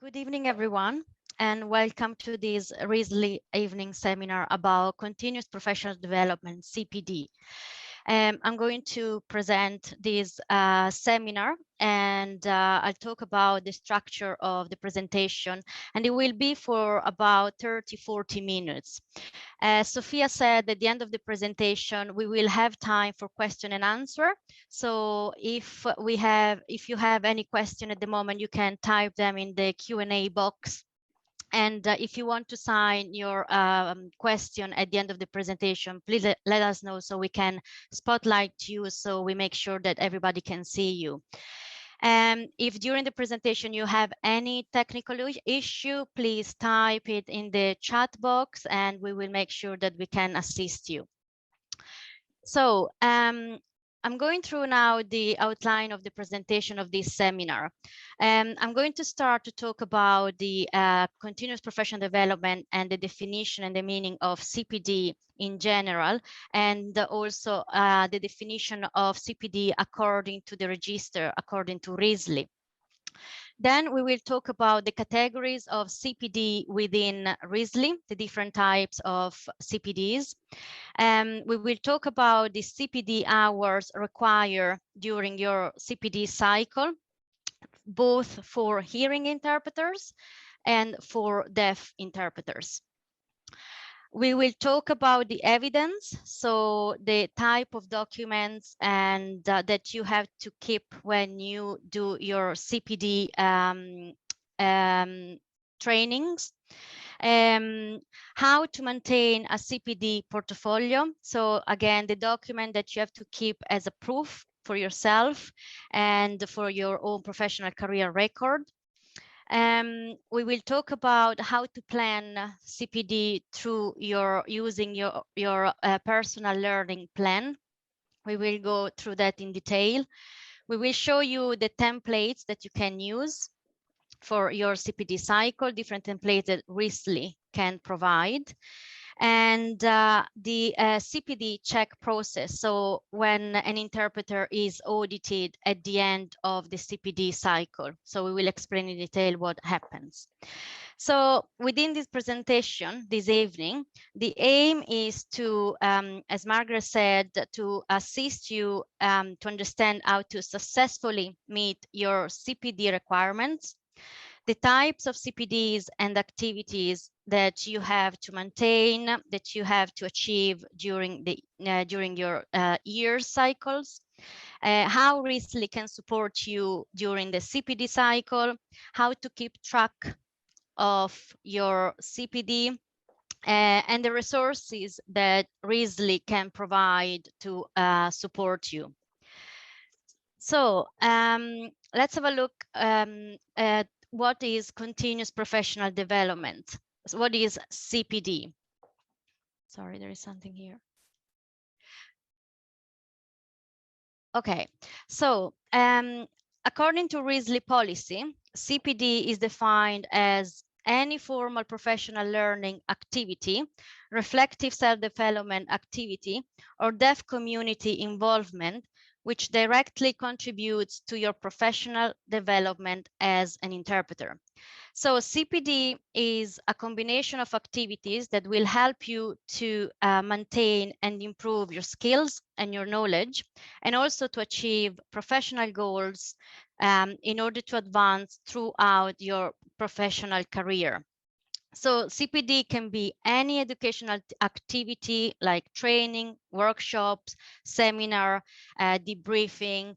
Good evening, everyone, and welcome to this RISLI evening seminar about continuous professional development, CPD. I'm going to present this seminar, and I'll talk about the structure of the presentation, and it will be for about 30-40 minutes. As Sophia said, at the end of the presentation, we will have time for question and answer. So if you have any question at the moment, you can type them in the Q&A box. And if you want to sign your question at the end of the presentation, please let us know so we can spotlight you, so we make sure that everybody can see you. If during the presentation you have any technical issue, please type it in the chat box and we will make sure that we can assist you. So I'm going through now the outline of the presentation of this seminar. I'm going to start to talk about the continuous professional development and the definition and the meaning of CPD in general, and also the definition of CPD according to the register, according to RISLI. Then we will talk about the categories of CPD within RISLI, the different types of CPDs. We will talk about the CPD hours required during your CPD cycle, both for hearing interpreters and for deaf interpreters. We will talk about the evidence, so the type of documents and that you have to keep when you do your CPD trainings. How to maintain a CPD portfolio. So again, the document that you have to keep as a proof for yourself and for your own professional career record. We will talk about how to plan CPD through using your personal learning plan. We will go through that in detail. We will show you the templates that you can use for your CPD cycle, different templates that RISLI can provide, and the CPD check process. So when an interpreter is audited at the end of the CPD cycle. So we will explain in detail what happens. So within this presentation this evening, the aim is to, as Margaret said, to assist you to understand how to successfully meet your CPD requirements, the types of CPDs and activities that you have to maintain, that you have to achieve during your year cycles, how RISLI can support you during the CPD cycle, how to keep track of your CPD, and the resources that RISLI can provide to support you. So let's have a look at what is continuous professional development. So what is CPD? Sorry, there is something here. Okay, so according to RISLI policy, CPD is defined as any formal professional learning activity, reflective self-development activity, or deaf community involvement which directly contributes to your professional development as an interpreter. So CPD is a combination of activities that will help you to maintain and improve your skills and your knowledge, and also to achieve professional goals in order to advance throughout your professional career. So CPD can be any educational activity like training, workshops, seminar, debriefing,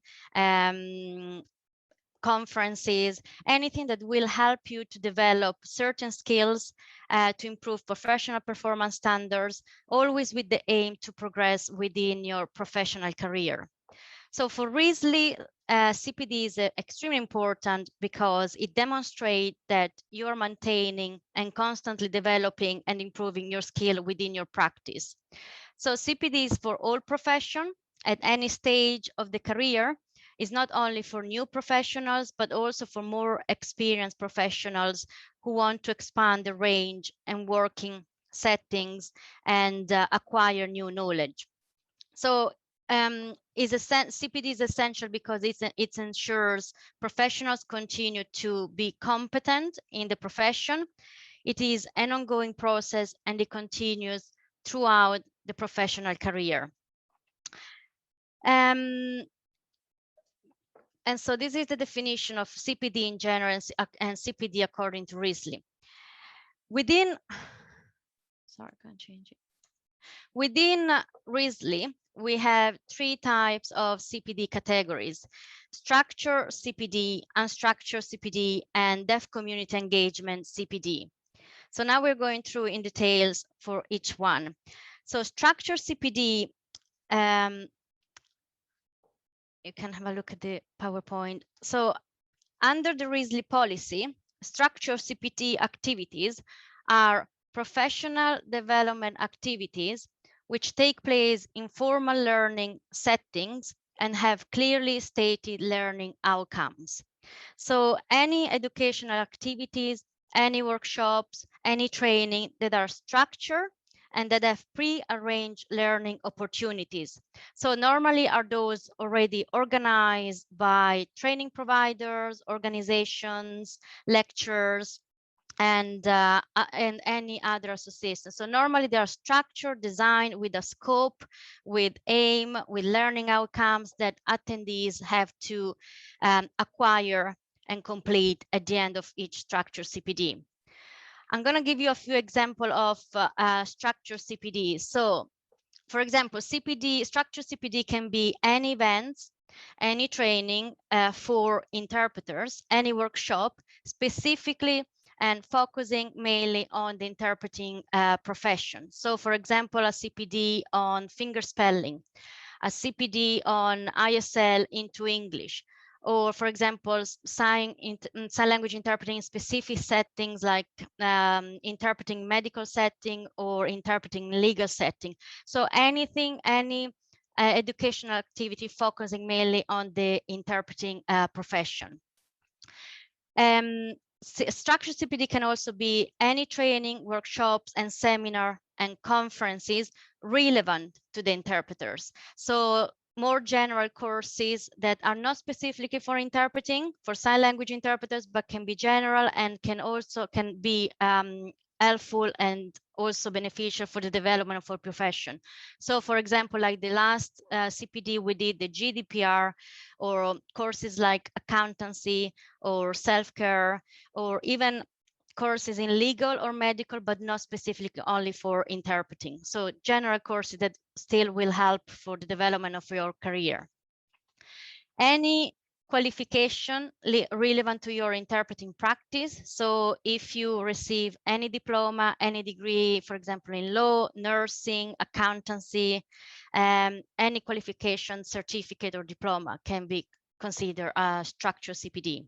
conferences, anything that will help you to develop certain skills, to improve professional performance standards, always with the aim to progress within your professional career. So for RISLI, CPD is extremely important because it demonstrates that you're maintaining and constantly developing and improving your skill within your practice. So CPD is for all profession at any stage of the career. It's not only for new professionals, but also for more experienced professionals who want to expand the range and working settings and acquire new knowledge. So CPD is essential because it ensures professionals continue to be competent in the profession. It is an ongoing process and it continues throughout the professional career. And so this is the definition of CPD in general and CPD according to RISLI. Within RISLI, we have 3 types of CPD categories: structured CPD, unstructured CPD, and deaf community engagement CPD. So now we're going through in details for each one. So structured CPD, you can have a look at the PowerPoint. So under the RISLI policy, structured CPD activities are professional development activities which take place in formal learning settings and have clearly stated learning outcomes. So any educational activities, any workshops, any training that are structured and that have pre-arranged learning opportunities. So normally are those already organized by training providers, organizations, lecturers, and any other association. So normally they are structured, designed with a scope, with aim, with learning outcomes that attendees have to acquire and complete at the end of each structured CPD. I'm going to give you a few examples of structured CPD. So, for example, structured CPD can be any events, any training for interpreters, any workshop, specifically and focusing mainly on the interpreting profession. So, for example, a CPD on fingerspelling, a CPD on ISL into English, or for example, sign language interpreting in specific settings like interpreting medical setting or interpreting legal setting. So anything, any educational activity focusing mainly on the interpreting profession. Structured CPD can also be any training, workshops, and seminar and conferences relevant to the interpreters. So more general courses that are not specifically for interpreting, for sign language interpreters, but can be general and can be helpful and also beneficial for the development of our profession. So for example, like the last CPD we did, the GDPR, or courses like accountancy or self-care, or even courses in legal or medical, but not specifically only for interpreting. So general courses that still will help for the development of your career. Any qualification relevant to your interpreting practice. So if you receive any diploma, any degree, for example, in law, nursing, accountancy, any qualification, certificate or diploma can be considered a structured CPD.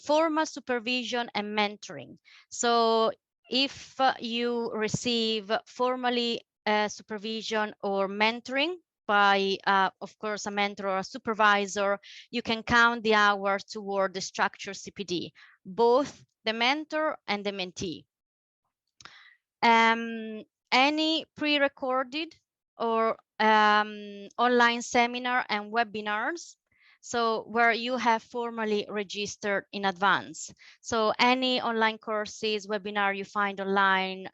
Formal supervision and mentoring. So if you receive formally supervision or mentoring by, of course, a mentor or a supervisor, you can count the hours toward the structured CPD, both the mentor and the mentee. Any pre-recorded or online seminar and webinars, so where you have formally registered in advance. So any online courses, webinar you find online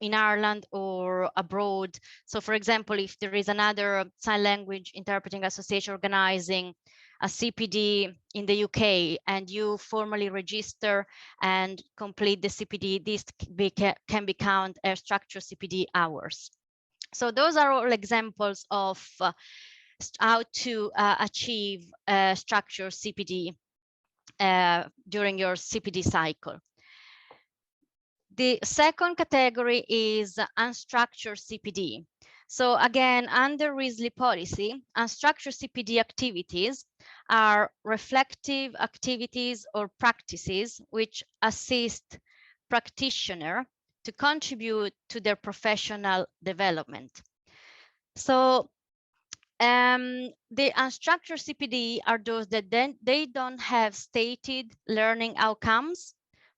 in Ireland or abroad. So for example, if there is another sign language interpreting association organizing a CPD in the UK and you formally register and complete the CPD, this can be counted as structured CPD hours. So those are all examples of how to achieve structured CPD during your CPD cycle. The second category is unstructured CPD. So again, under RISLI policy, unstructured CPD activities are reflective activities or practices which assist practitioner to contribute to their professional development. So the unstructured CPD are those that then they don't have stated learning outcomes.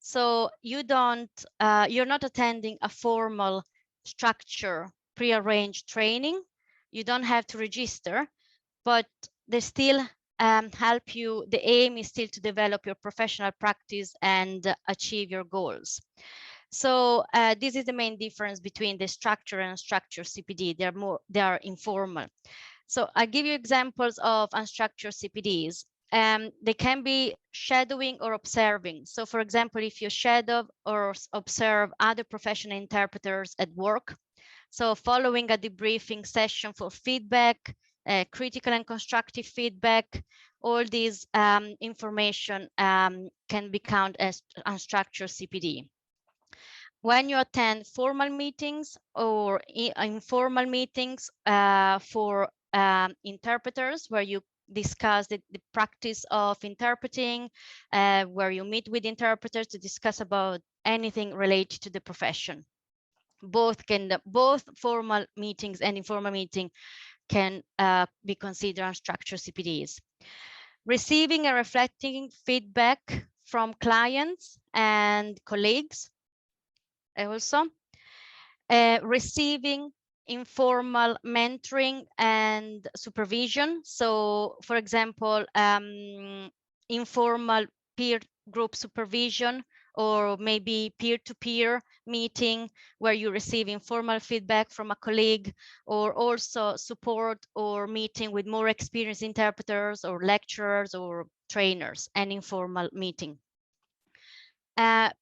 So you're not attending a formal structure, prearranged training. You don't have to register, but they still help you. The aim is still to develop your professional practice and achieve your goals. So this is the main difference between the structured and unstructured CPD. They are informal. So I give you examples of unstructured CPDs. They can be shadowing or observing. So for example, if you shadow or observe other professional interpreters at work, so following a debriefing session for feedback, critical and constructive feedback, all these information can be counted as unstructured CPD. When you attend formal meetings or informal meetings for interpreters, where you discuss the practice of interpreting, where you meet with interpreters to discuss about anything related to the profession. Both formal meetings and informal meeting can be considered unstructured CPDs. Receiving and reflecting feedback from clients and colleagues. Also, receiving informal mentoring and supervision. So, for example, informal peer group supervision, or maybe peer-to-peer meeting where you receive informal feedback from a colleague, or also support or meeting with more experienced interpreters or lecturers or trainers, an informal meeting.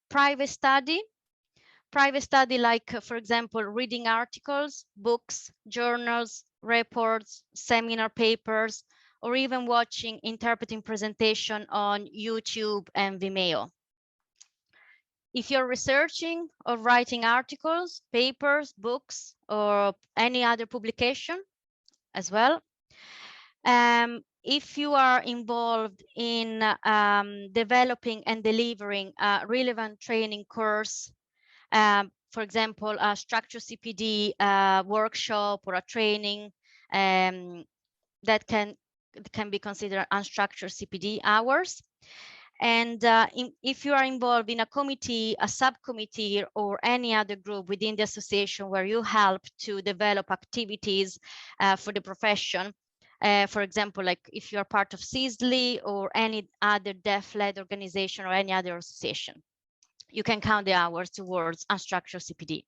Private study, like, for example, reading articles, books, journals, reports, seminar papers, or even watching interpreting presentation on YouTube and Vimeo. If you're researching or writing articles, papers, books, or any other publication as well. If you are involved in developing and delivering a relevant training course, for example, a structured CPD workshop or a training, that can be considered unstructured CPD hours. And if you are involved in a committee, a subcommittee, or any other group within the association where you help to develop activities for the profession, for example, like if you are part of RISLI or any other deaf-led organization or any other association, you can count the hours towards unstructured CPD.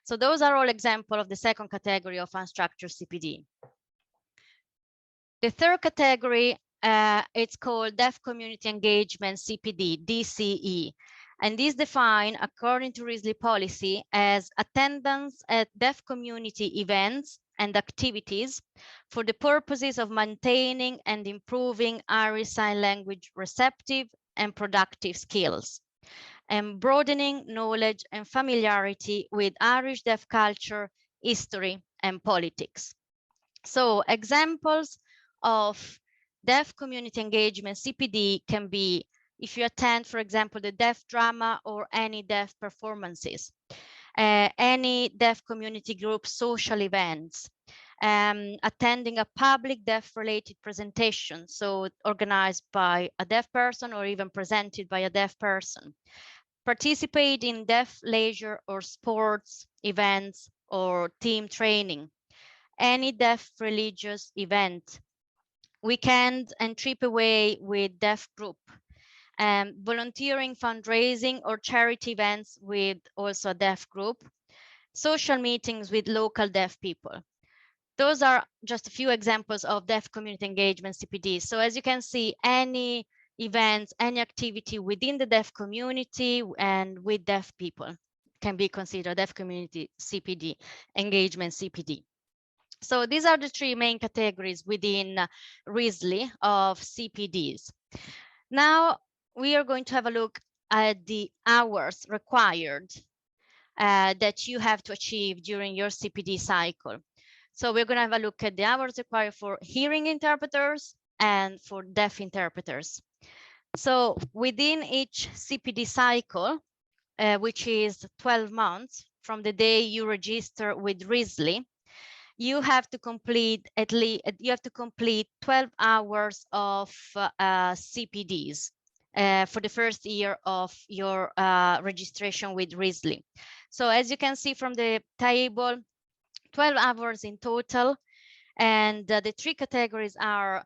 So those are all examples of the second category of unstructured CPD. The third category, it's called Deaf Community Engagement CPD, DCE. And this defined, according to RISLI policy, as attendance at deaf community events and activities for the purposes of maintaining and improving Irish Sign Language receptive and productive skills, and broadening knowledge and familiarity with Irish deaf culture, history, and politics. So examples of deaf community engagement CPD can be if you attend, for example, the deaf drama or any deaf performances, any deaf community group social events, attending a public deaf-related presentation, so organized by a deaf person or even presented by a deaf person, participate in deaf leisure or sports events or team training, any deaf religious event, weekend and trip away with deaf group, volunteering, fundraising, or charity events with also a deaf group, social meetings with local deaf people. Those are just a few examples of deaf community engagement CPD. So as you can see, any events, any activity within the deaf community and with deaf people can be considered deaf community CPD, engagement CPD. So these are the three main categories within RISLI of CPDs. Now we are going to have a look at the hours required that you have to achieve during your CPD cycle. So we're going to have a look at the hours required for hearing interpreters and for deaf interpreters. So within each CPD cycle, which is 12 months from the day you register with RISLI, you have to complete 12 hours of CPDs for the first year of your registration with RISLI. So as you can see from the table, 12 hours in total, And the three categories are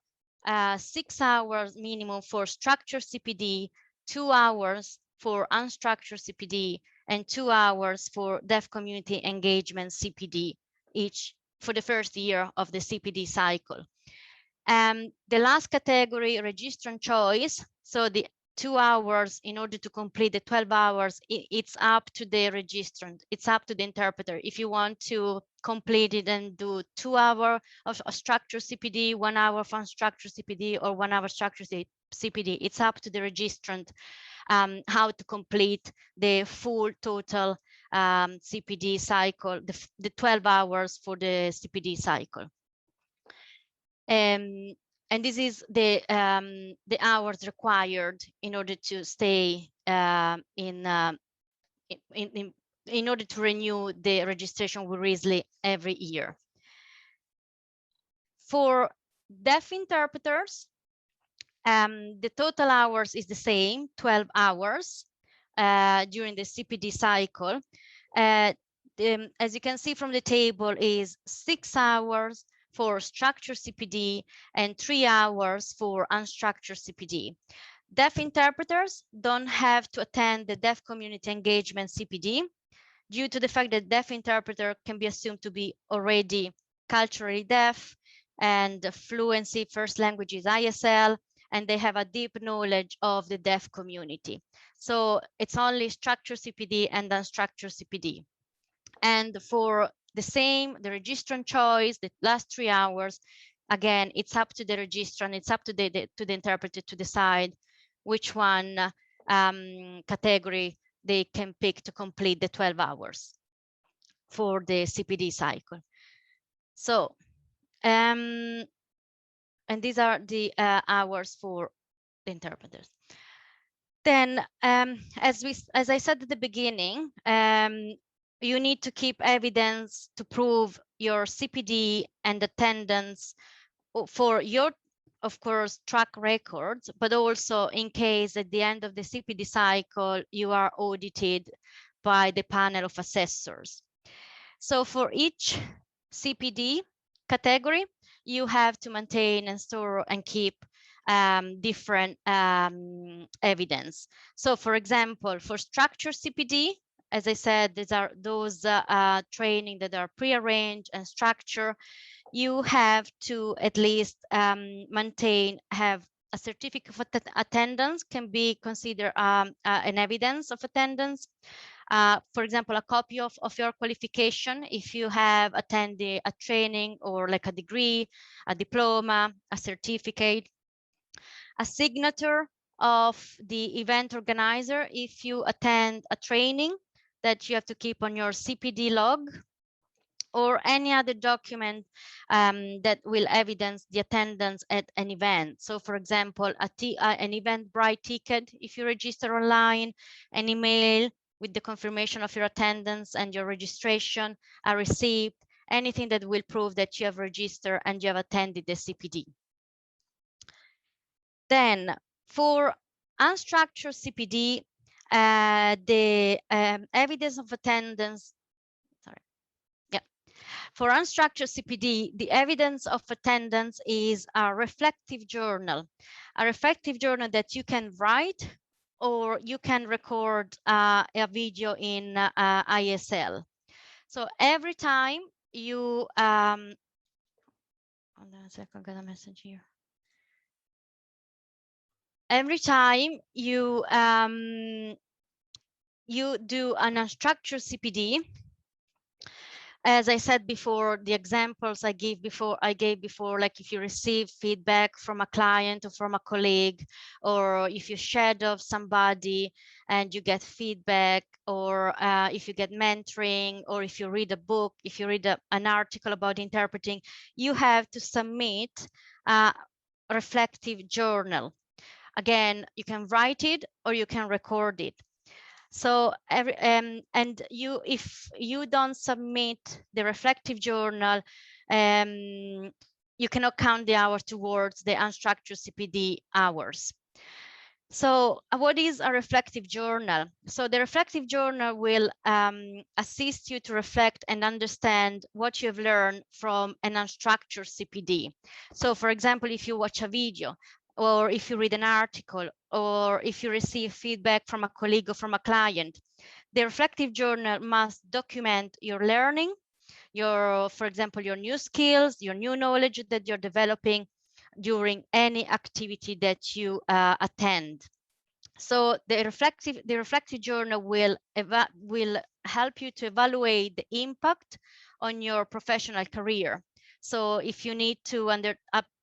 6 hours minimum for structured CPD, 2 hours for unstructured CPD, and 2 hours for deaf community engagement CPD, each for the first year of the CPD cycle. The last category, registrant choice. So the 2 hours in order to complete the 12 hours, it's up to the registrant, it's up to the interpreter. If you want to complete it and do 2 hours of structured CPD, 1 hour of unstructured CPD, or 1 hour structured CPD, it's up to the registrant how to complete the full total CPD cycle, the 12 hours for the CPD cycle. And this is the hours required in order to stay in order to renew the registration with RISLI every year. For deaf interpreters, the total hours is the same, 12 hours during the CPD cycle. As you can see from the table, is 6 hours for structured CPD and 3 hours for unstructured CPD. Deaf interpreters don't have to attend the deaf community engagement CPD due to the fact that deaf interpreter can be assumed to be already culturally deaf and fluency first language is ISL, and they have a deep knowledge of the deaf community. So it's only structured CPD and unstructured CPD. And for the same, the registrant choice, the last 3 hours, again, it's up to the registrant, it's up to the interpreter to decide which one category they can pick to complete the 12 hours for the CPD cycle. So, and these are the hours for the interpreters. Then, as I said at the beginning, you need to keep evidence to prove your CPD and attendance for your, of course, track records, but also in case at the end of the CPD cycle, you are audited by the panel of assessors. So for each CPD category, you have to maintain and store and keep different evidence. So for example, for structured CPD, as I said, these are those training that are pre-arranged and structured. You have to at least have a certificate of attendance can be considered an evidence of attendance. For example, a copy of your qualification, if you have attended a training or like a degree, a diploma, a certificate, a signature of the event organizer if you attend a training that you have to keep on your CPD log, or any other document that will evidence the attendance at an event. So for example, an Eventbrite ticket, if you register online, an email with the confirmation of your attendance and your registration, a receipt, anything that will prove that you have registered and you have attended the CPD. Then for unstructured CPD, the evidence of attendance, for unstructured CPD, the evidence of attendance is a reflective journal that you can write or you can record a video in ISL. So every time you, hold on a second, I got a message here. Every time you do an unstructured CPD, as I said before, the examples I gave before, like if you receive feedback from a client or from a colleague, or if you shadow somebody and you get feedback, or if you get mentoring, or if you read a book, if you read an article about interpreting, you have to submit a reflective journal. Again, you can write it or you can record it. So if you don't submit the reflective journal, you cannot count the hours towards the unstructured CPD hours. So what is a reflective journal? So the reflective journal will assist you to reflect and understand what you've learned from an unstructured CPD. So for example, if you watch a video, or if you read an article, or if you receive feedback from a colleague or from a client, the reflective journal must document your learning, for example, your new skills, your new knowledge that you're developing during any activity that you attend. So the reflective journal will help you to evaluate the impact on your professional career. So if you need to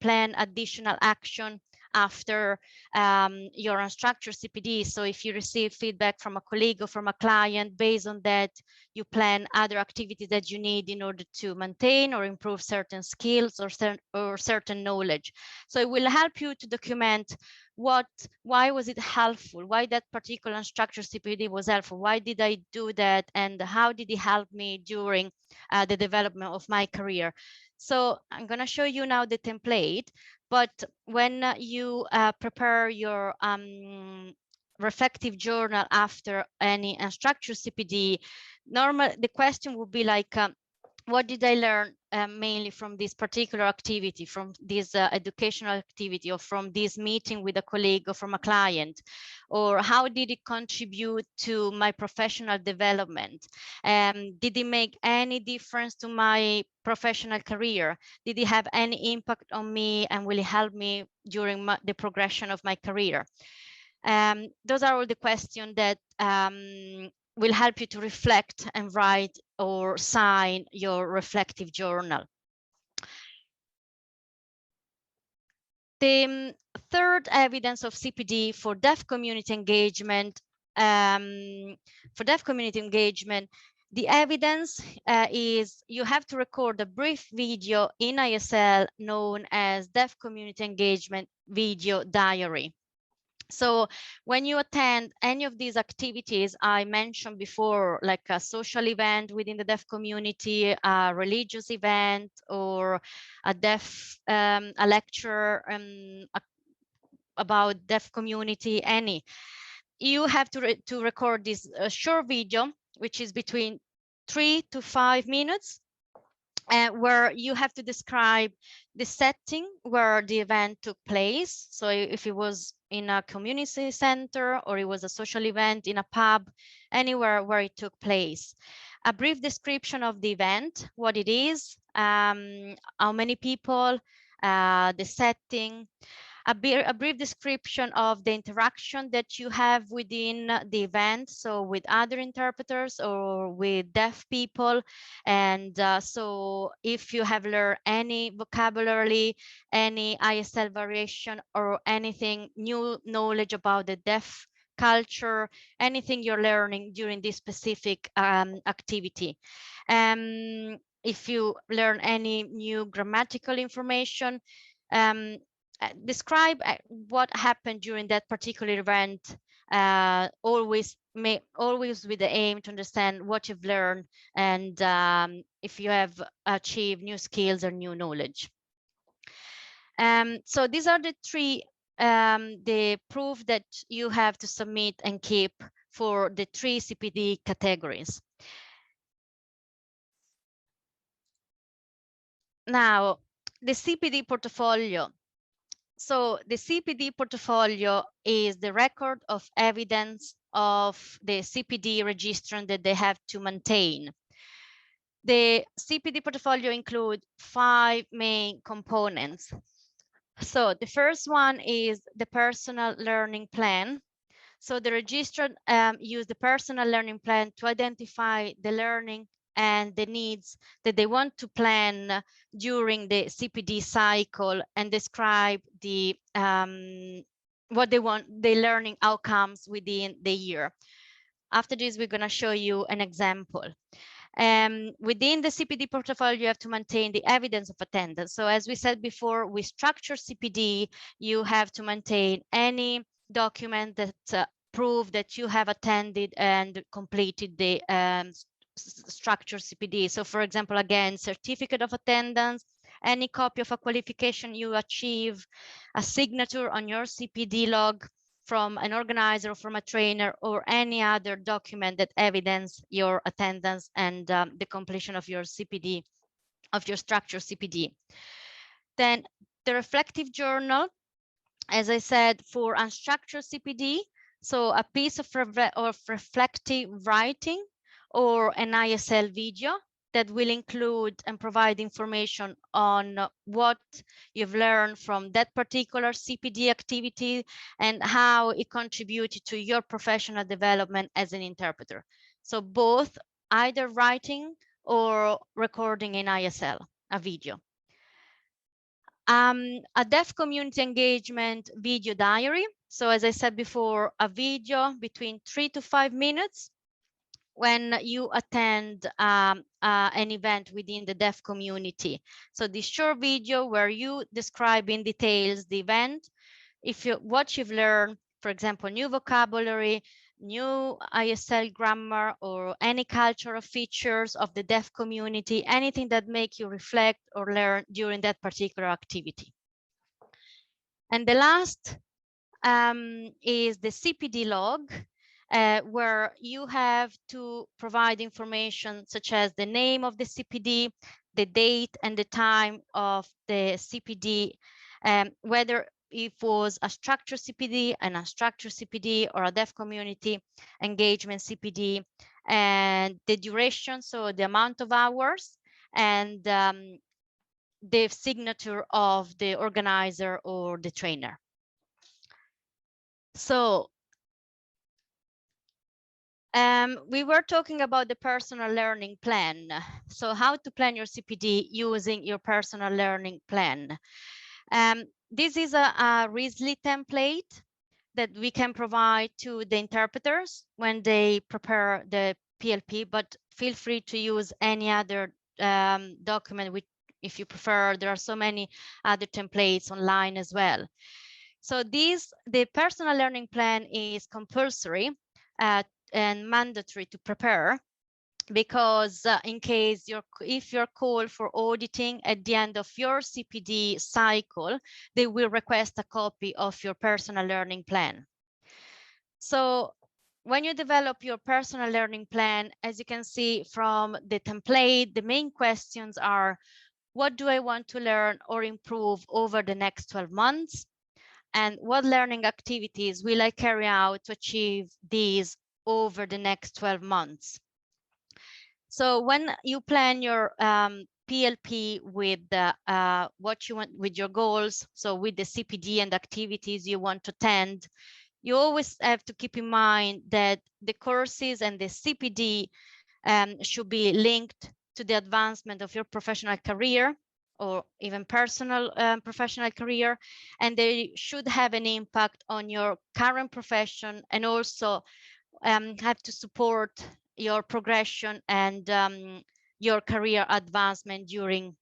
plan additional action after your unstructured CPD, so if you receive feedback from a colleague or from a client, based on that, you plan other activities that you need in order to maintain or improve certain skills or certain knowledge. So it will help you to document why was it helpful, why that particular unstructured CPD was helpful, why did I do that, and how did it help me during the development of my career. So I'm going to show you now the template, but when you prepare your reflective journal after any unstructured CPD, the question would be like, what did I learn mainly from this particular activity, from this educational activity, or from this meeting with a colleague or from a client? Or how did it contribute to my professional development? Did it make any difference to my professional career? Did it have any impact on me, and will it help me during the progression of my career? Those are all the questions that will help you to reflect and write or sign your reflective journal. The third evidence of CPD for deaf community engagement, the evidence is you have to record a brief video in ISL known as Deaf Community Engagement Video Diary. So when you attend any of these activities I mentioned before, like a social event within the deaf community, a religious event, or a lecture about deaf community, you have to record this short video, which is between 3 to 5 minutes, where you have to describe the setting where the event took place. So if it was in a community center, or it was a social event in a pub, anywhere where it took place. A brief description of the event, what it is, how many people, the setting, a brief description of the interaction that you have within the event, so with other interpreters or with deaf people. And so if you have learned any vocabulary, any ISL variation, or anything new knowledge about the deaf culture, anything you're learning during this specific activity. If you learn any new grammatical information, describe what happened during that particular event, always with the aim to understand what you've learned, and if you have achieved new skills or new knowledge. So these are the three, the proof that you have to submit and keep for the 3 CPD categories. Now, the CPD portfolio. So the CPD portfolio is the record of evidence of the CPD registrant that they have to maintain. The CPD portfolio includes 5 main components. So the first one is the personal learning plan. So the registrant use the personal learning plan to identify the learning and the needs that they want to plan during the CPD cycle, and describe the what they want, the learning outcomes within the year. After this, we're going to show you an example. Within the CPD portfolio, you have to maintain the evidence of attendance. So as we said before, with structured CPD, you have to maintain any document that prove that you have attended and completed the structured CPD. So for example, again, certificate of attendance, any copy of a qualification you achieve, a signature on your CPD log, from an organizer, from a trainer, or any other document that evidence your attendance and the completion of your CPD, of your structured CPD. Then the reflective journal, as I said, for unstructured CPD, so a piece of reflective writing or an ISL video that will include and provide information on what you've learned from that particular CPD activity and how it contributed to your professional development as an interpreter. So both either writing or recording in ISL, a video. A deaf community engagement video diary. So as I said before, a video between 3 to 5 minutes when you attend an event within the deaf community. So this short video where you describe in details the event, what you've learned, for example, new vocabulary, new ISL grammar, or any cultural features of the deaf community, anything that make you reflect or learn during that particular activity. And the last is the CPD log, where you have to provide information such as the name of the CPD, the date and the time of the CPD, whether it was a structured CPD, an unstructured CPD, or a deaf community engagement CPD, and the duration, so the amount of hours, and the signature of the organizer or the trainer. So we were talking about the personal learning plan. So how to plan your CPD using your personal learning plan. This is a RISLI template that we can provide to the interpreters when they prepare the PLP, but feel free to use any other document if you prefer. There are so many other templates online as well. So the personal learning plan is compulsory and mandatory to prepare, because in case if you're called for auditing at the end of your CPD cycle, they will request a copy of your personal learning plan. So when you develop your personal learning plan, as you can see from the template, the main questions are, what do I want to learn or improve over the next 12 months? And what learning activities will I carry out to achieve these over the next 12 months? So when you plan your PLP with what you want, with your goals, so with the CPD and activities you want to attend, you always have to keep in mind that the courses and the CPD should be linked to the advancement of your professional career or even personal professional career, and they should have an impact on your current profession and also have to support your progression and your career advancement during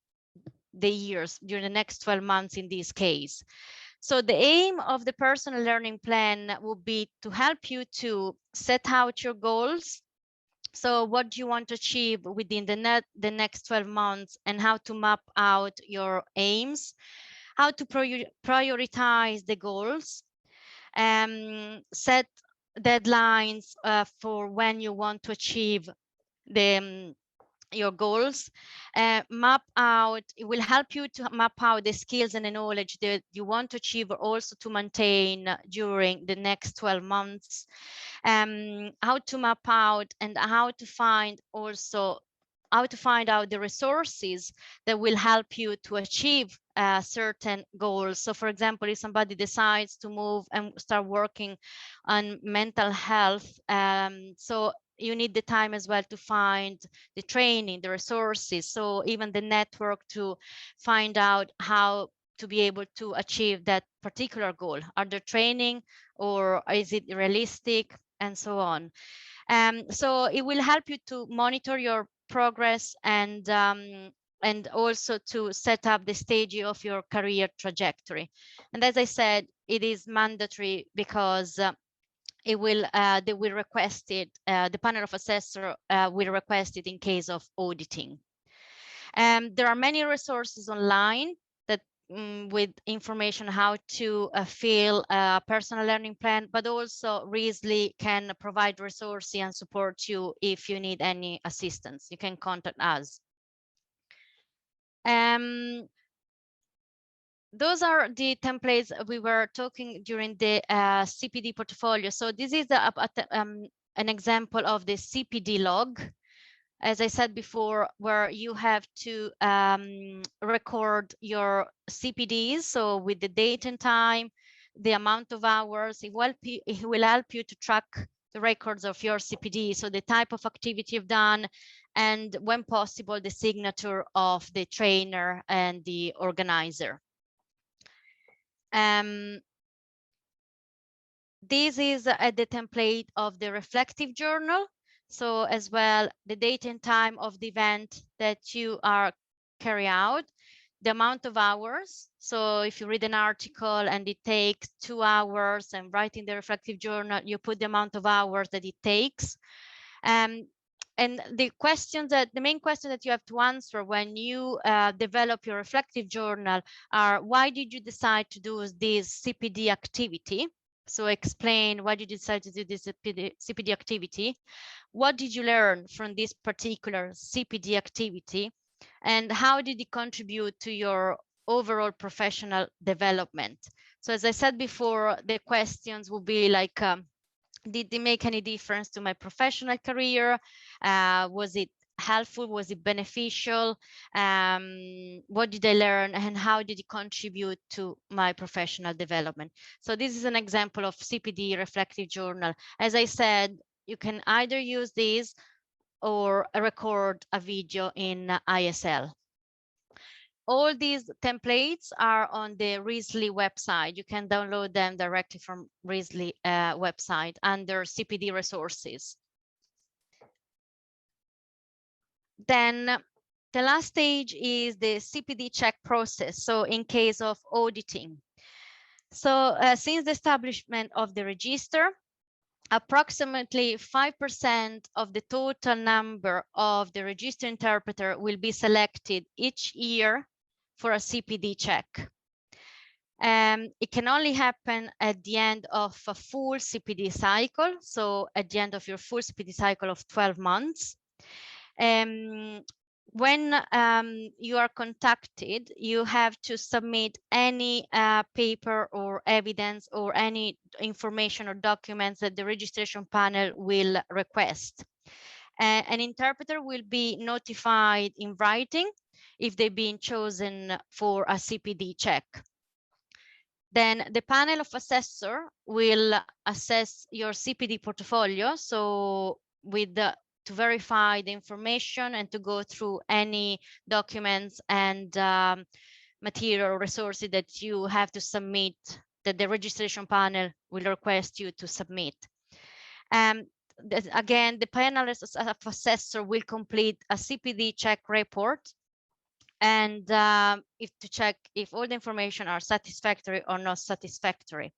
the years, during the next 12 months in this case. So the aim of the personal learning plan would be to help you to set out your goals. So what do you want to achieve within the next 12 months, and how to map out your aims, how to prioritize the goals, set deadlines for when you want to achieve your goals, map out, it will help you to map out the skills and the knowledge that you want to achieve, or also to maintain during the next 12 months, how to map out and how to find out the resources that will help you to achieve certain goals. So for example, if somebody decides to move and start working on mental health, so you need the time as well to find the training, the resources, so even the network to find out how to be able to achieve that particular goal. Are there training, or is it realistic, and so on. So it will help you to monitor your progress and also to set up the stage of your career trajectory. And as I said, it is mandatory because they will request it, the panel of assessor will request it in case of auditing. There are many resources online that with information how to fill a personal learning plan, but also RISLI can provide resources and support you if you need any assistance. You can contact us. Those are the templates we were talking during the CPD portfolio. So this is an example of the CPD log. As I said before, where you have to record your CPDs, so with the date and time, the amount of hours, it will help you to track the records of your CPD, so the type of activity you've done, and when possible, the signature of the trainer and the organizer. This is the template of the reflective journal. So as well, the date and time of the event that you are carry out, the amount of hours. So if you read an article and it takes 2 hours and write in the reflective journal, you put the amount of hours that it takes. And the main question that you have to answer when you develop your reflective journal are, why did you decide to do this CPD activity? So explain why did you decide to do this CPD activity? What did you learn from this particular CPD activity? And how did it contribute to your overall professional development? So as I said before, the questions will be like, did they make any difference to my professional career? Was it helpful? Was it beneficial? What did I learn, and how did it contribute to my professional development? So this is an example of CPD reflective journal. As I said, you can either use this or record a video in ISL. All these templates are on the RISLI website. You can download them directly from RISLI website under CPD resources. Then the last stage is the CPD check process. So in case of auditing. So since the establishment of the register, approximately 5% of the total number of the registered interpreter will be selected each year for a CPD check. It can only happen at the end of a full CPD cycle, so at the end of your full CPD cycle of 12 months. When you are contacted, you have to submit any paper or evidence or any information or documents that the registration panel will request. An interpreter will be notified in writing if they've been chosen for a CPD check. Then the panel of assessor will assess your CPD portfolio. So to verify the information and to go through any documents and material resources that you have to submit, that the registration panel will request you to submit. Again, the panel of assessor will complete a CPD check report and to check if all the information are satisfactory or not satisfactory.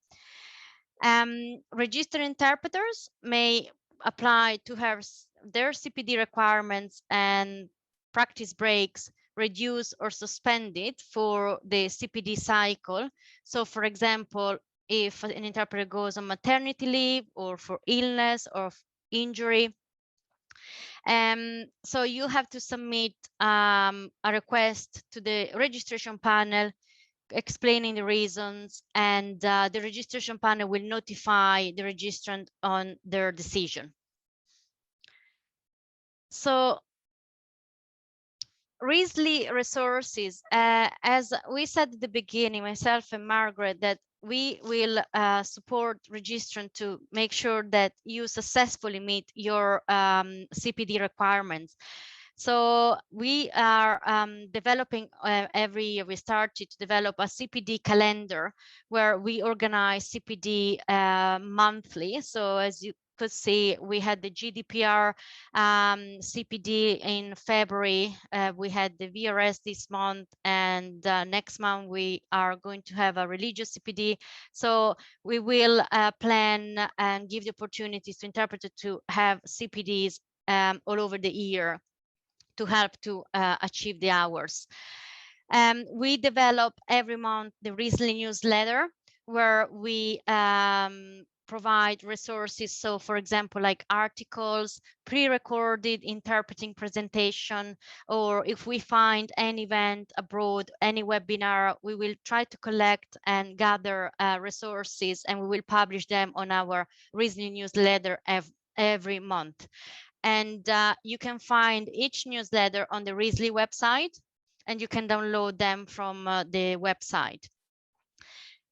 Registered interpreters may apply to have their CPD requirements and practice breaks reduced or suspended for the CPD cycle. So for example, if an interpreter goes on maternity leave or for illness or injury, so you have to submit a request to the registration panel explaining the reasons, and the registration panel will notify the registrant on their decision. So RISLI resources, as we said at the beginning, myself and Margaret, that we will support registrant to make sure that you successfully meet your CPD requirements. So we are developing every year, we started to develop a CPD calendar where we organize CPD monthly. So as you could see, we had the GDPR CPD in February, we had the VRS this month, and next month we are going to have a religious CPD. So we will plan and give the opportunities to interpreters to have CPDs all over the year to help to achieve the hours. We develop every month the RISLI newsletter, where we provide resources. So for example, like articles, pre-recorded interpreting presentation, or if we find any event abroad, any webinar, we will try to collect and gather resources, and we will publish them on our RISLI newsletter every month. And you can find each newsletter on the RISLI website, and you can download them from the website.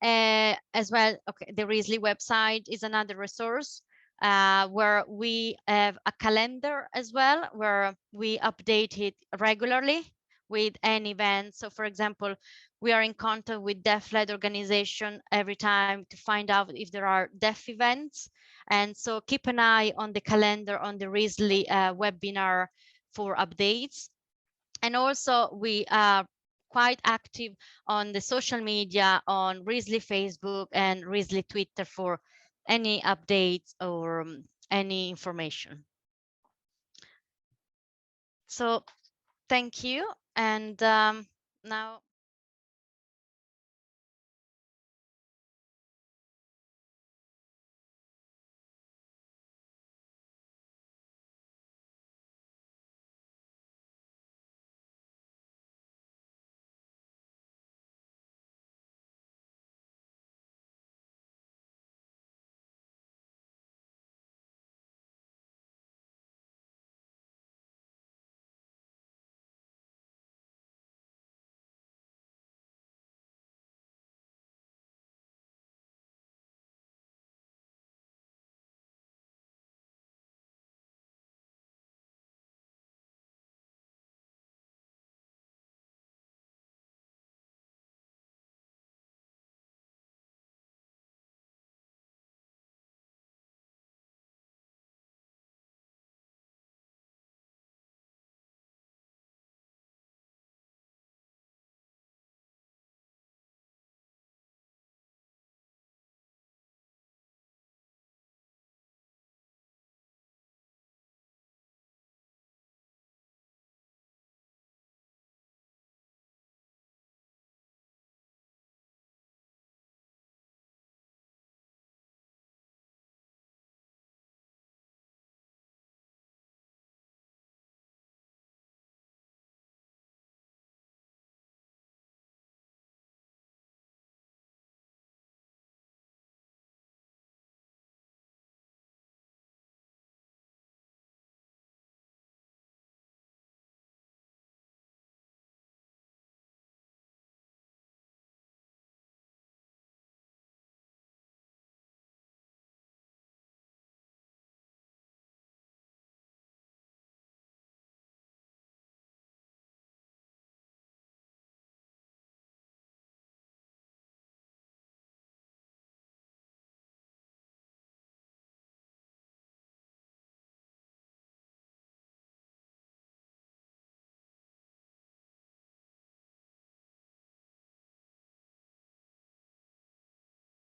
As well, okay, the RISLI website is another resource where we have a calendar as well, where we update it regularly with any event. So for example, we are in contact with deaf-led organization every time to find out if there are deaf events. And so keep an eye on the calendar on the RISLI webinar for updates. And also we are quite active on the social media, on RISLI Facebook and RISLI Twitter for any updates or any information. So thank you. And now